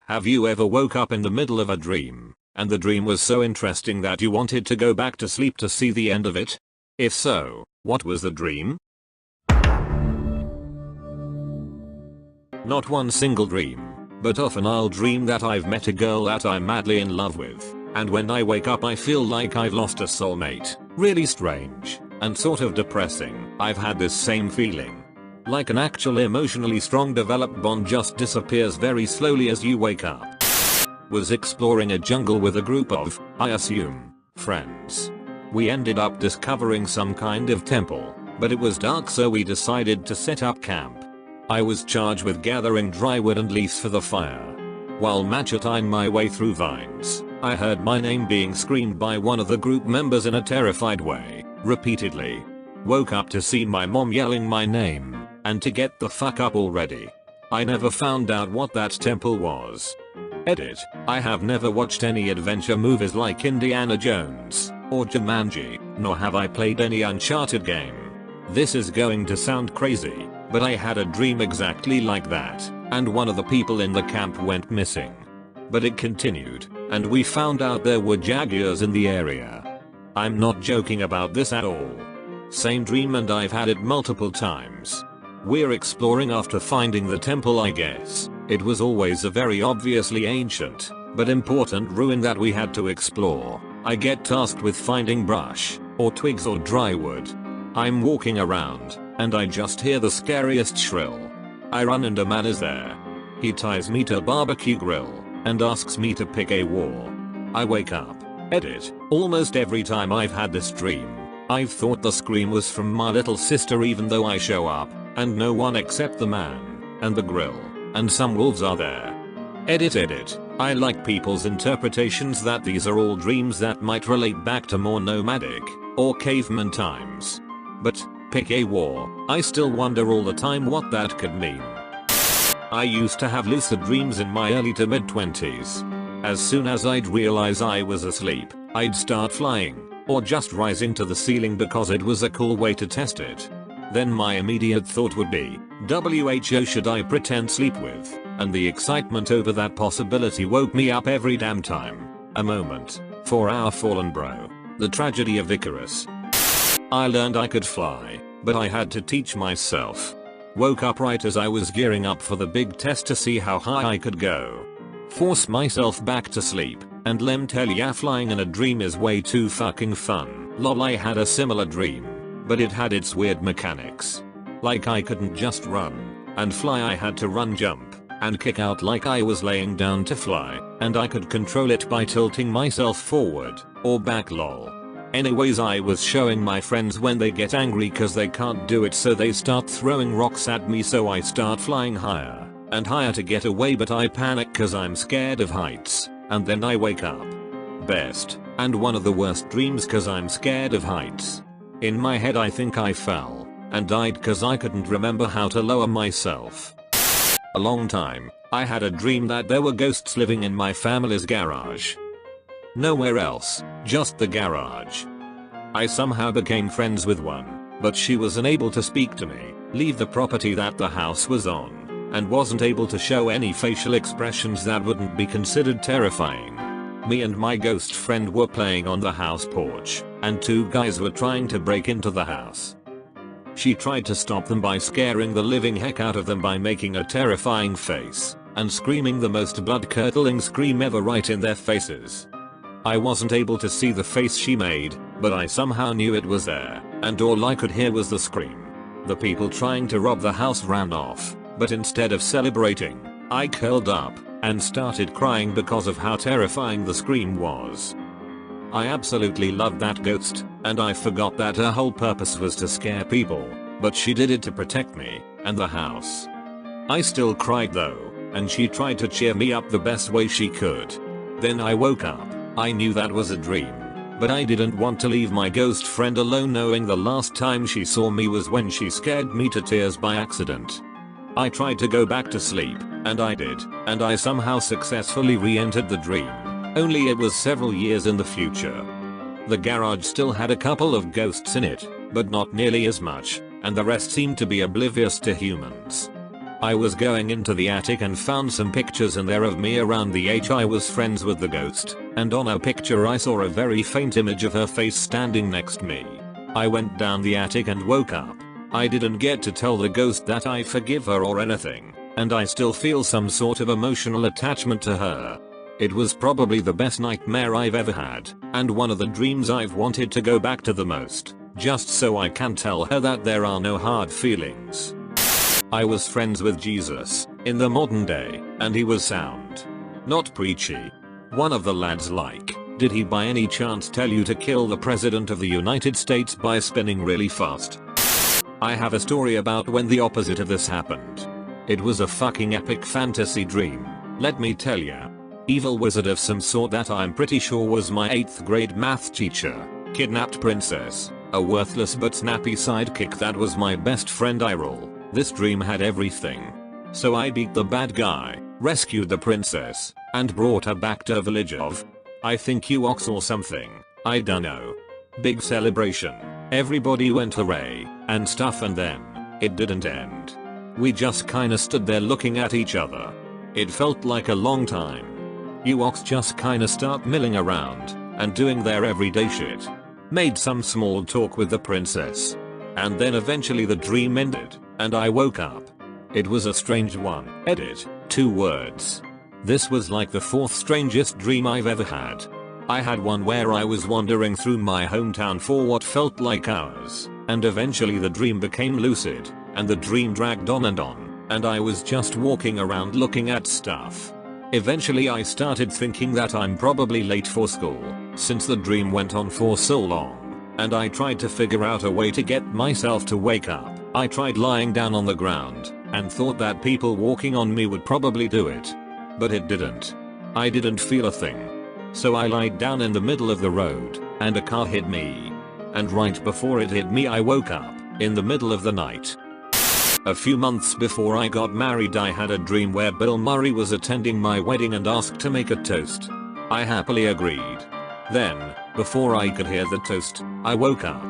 Have you ever woke up in the middle of a dream, and the dream was so interesting that you wanted to go back to sleep to see the end of it? If so, what was the dream? Not one single dream, but often I'll dream that I've met a girl that I'm madly in love with, and when I wake up I feel like I've lost a soulmate. Really strange, and sort of depressing. I've had this same feeling. Like an actual emotionally strong developed bond just disappears very slowly as you wake up. Was exploring a jungle with a group of, I assume, friends. We ended up discovering some kind of temple, but it was dark so we decided to set up camp. I was charged with gathering dry wood and leaves for the fire. While macheting my way through vines, I heard my name being screamed by one of the group members in a terrified way, repeatedly. Woke up to see my mom yelling my name, and to get the fuck up already. I never found out what that temple was. Edit. I have never watched any adventure movies like Indiana Jones, or Jumanji, nor have I played any Uncharted game. This is going to sound crazy, but I had a dream exactly like that, and one of the people in the camp went missing. But it continued, and we found out there were jaguars in the area. I'm not joking about this at all. Same dream and I've had it multiple times. We're exploring after finding the temple I guess. It was always a very obviously ancient, but important ruin that we had to explore. I get tasked with finding brush, or twigs or dry wood. I'm walking around, and I just hear the scariest shrill. I run and a man is there. He ties me to a barbecue grill, and asks me to pick a war. I wake up. Edit. Almost every time I've had this dream, I've thought the scream was from my little sister even though I show up, and no one except the man, and the grill, and some wolves are there. Edit. I like people's interpretations that these are all dreams that might relate back to more nomadic, or caveman times. But, pick a war, I still wonder all the time what that could mean. I used to have lucid dreams in my early to mid 20s. As soon as I'd realize I was asleep, I'd start flying, or just rising to the ceiling because it was a cool way to test it. Then my immediate thought would be, WHO should I pretend sleep with, and the excitement over that possibility woke me up every damn time. A moment, for our fallen bro. The tragedy of Icarus. I learned I could fly, but I had to teach myself. Woke up right as I was gearing up for the big test to see how high I could go. Force myself back to sleep, and lem tell ya flying in a dream is way too fucking fun. Lol, I had a similar dream, but it had its weird mechanics. Like I couldn't just run and fly, I had to run, jump, and kick out like I was laying down to fly, and I could control it by tilting myself forward or back. Lol. Anyways, I was showing my friends when they get angry cause they can't do it so they start throwing rocks at me, so I start flying higher and higher to get away, but I panic cause I'm scared of heights, and then I wake up. Best, and one of the worst dreams cause I'm scared of heights. In my head I think I fell and died cause I couldn't remember how to lower myself. A long time, I had a dream that there were ghosts living in my family's garage. Nowhere else, just the garage. I somehow became friends with one, but she was unable to speak to me, leave the property that the house was on, and wasn't able to show any facial expressions that wouldn't be considered terrifying. Me and my ghost friend were playing on the house porch, and two guys were trying to break into the house. She tried to stop them by scaring the living heck out of them by making a terrifying face, and screaming the most blood-curdling scream ever right in their faces. I wasn't able to see the face she made, but I somehow knew it was there, and all I could hear was the scream. The people trying to rob the house ran off, but instead of celebrating, I curled up and started crying because of how terrifying the scream was. I absolutely loved that ghost, and I forgot that her whole purpose was to scare people, but she did it to protect me and the house. I still cried though, and she tried to cheer me up the best way she could. Then I woke up. I knew that was a dream, but I didn't want to leave my ghost friend alone, knowing the last time she saw me was when she scared me to tears by accident. I tried to go back to sleep, and I did, and I somehow successfully re-entered the dream, only it was several years in the future. The garage still had a couple of ghosts in it, but not nearly as much, and the rest seemed to be oblivious to humans. I was going into the attic and found some pictures in there of me around the age I was friends with the ghost, and on a picture I saw a very faint image of her face standing next to me. I went down the attic and woke up. I didn't get to tell the ghost that I forgive her or anything, and I still feel some sort of emotional attachment to her. It was probably the best nightmare I've ever had, and one of the dreams I've wanted to go back to the most, just so I can tell her that there are no hard feelings. I was friends with Jesus in the modern day, and he was sound. Not preachy. One of the lads did he by any chance tell you to kill the President of the United States by spinning really fast? I have a story about when the opposite of this happened. It was a fucking epic fantasy dream, let me tell ya. Evil wizard of some sort that I'm pretty sure was my 8th grade math teacher, kidnapped princess, a worthless but snappy sidekick that was my best friend Irol. This dream had everything. So I beat the bad guy, rescued the princess, and brought her back to a village of, I think Uox or something, I dunno. Big celebration. Everybody went hooray, and stuff, and then, it didn't end. We just kinda stood there looking at each other. It felt like a long time. Uox just kinda start milling around, and doing their everyday shit. Made some small talk with the princess. And then eventually the dream ended, and I woke up. It was a strange one. Edit, 2 words. This was like the 4th strangest dream I've ever had. I had one where I was wandering through my hometown for what felt like hours, and eventually the dream became lucid, and the dream dragged on, and I was just walking around looking at stuff. Eventually I started thinking that I'm probably late for school, since the dream went on for so long, and I tried to figure out a way to get myself to wake up. I tried lying down on the ground, and thought that people walking on me would probably do it. But it didn't. I didn't feel a thing. So I lied down in the middle of the road, and a car hit me. And right before it hit me I woke up, in the middle of the night. A few months before I got married I had a dream where Bill Murray was attending my wedding and asked to make a toast. I happily agreed. Then, before I could hear the toast, I woke up.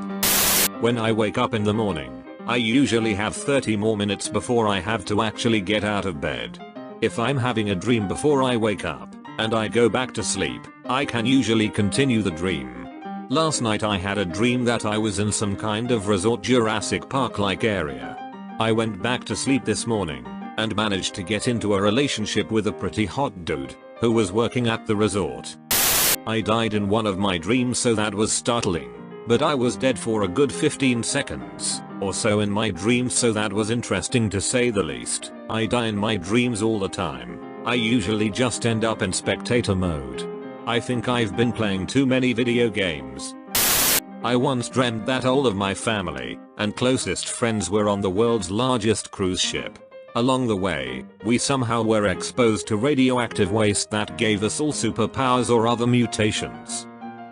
When I wake up in the morning, I usually have 30 more minutes before I have to actually get out of bed. If I'm having a dream before I wake up, and I go back to sleep, I can usually continue the dream. Last night I had a dream that I was in some kind of resort Jurassic Park-like area. I went back to sleep this morning, and managed to get into a relationship with a pretty hot dude, who was working at the resort. I died in one of my dreams, so that was startling, but I was dead for a good 15 seconds or so in my dreams, so that was interesting to say the least. I die in my dreams all the time. I usually just end up in spectator mode. I think I've been playing too many video games. I once dreamt that all of my family and closest friends were on the world's largest cruise ship. Along the way, we somehow were exposed to radioactive waste that gave us all superpowers or other mutations.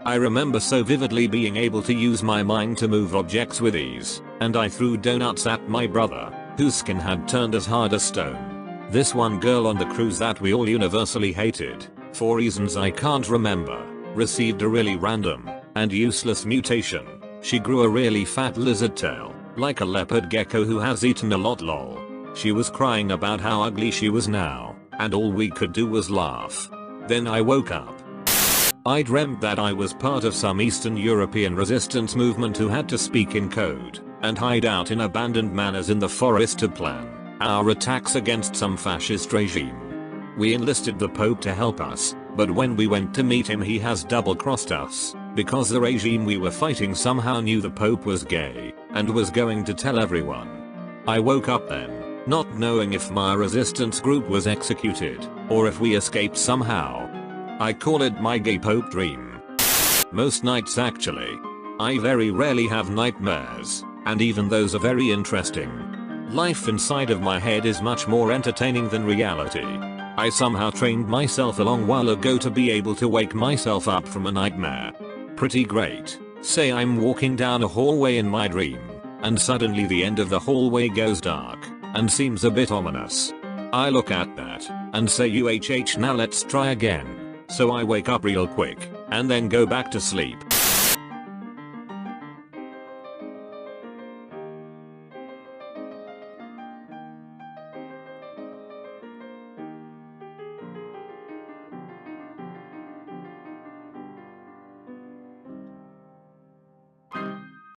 I remember so vividly being able to use my mind to move objects with ease, and I threw donuts at my brother, whose skin had turned as hard as stone. This one girl on the cruise that we all universally hated, for reasons I can't remember, received a really random and useless mutation. She grew a really fat lizard tail, like a leopard gecko who has eaten a lot lol. She was crying about how ugly she was now, and all we could do was laugh. Then I woke up. I dreamt that I was part of some Eastern European resistance movement who had to speak in code and hide out in abandoned manors in the forest to plan our attacks against some fascist regime. We enlisted the Pope to help us, but when we went to meet him he has double-crossed us, because the regime we were fighting somehow knew the Pope was gay and was going to tell everyone. I woke up then, not knowing if my resistance group was executed or if we escaped somehow. I call it my gay Pope dream. Most nights actually. I very rarely have nightmares, and even those are very interesting. Life inside of my head is much more entertaining than reality. I somehow trained myself a long while ago to be able to wake myself up from a nightmare. Pretty great. Say I'm walking down a hallway in my dream, and suddenly the end of the hallway goes dark, and seems a bit ominous. I look at that, and say UHH now let's try again. So I wake up real quick, and then go back to sleep.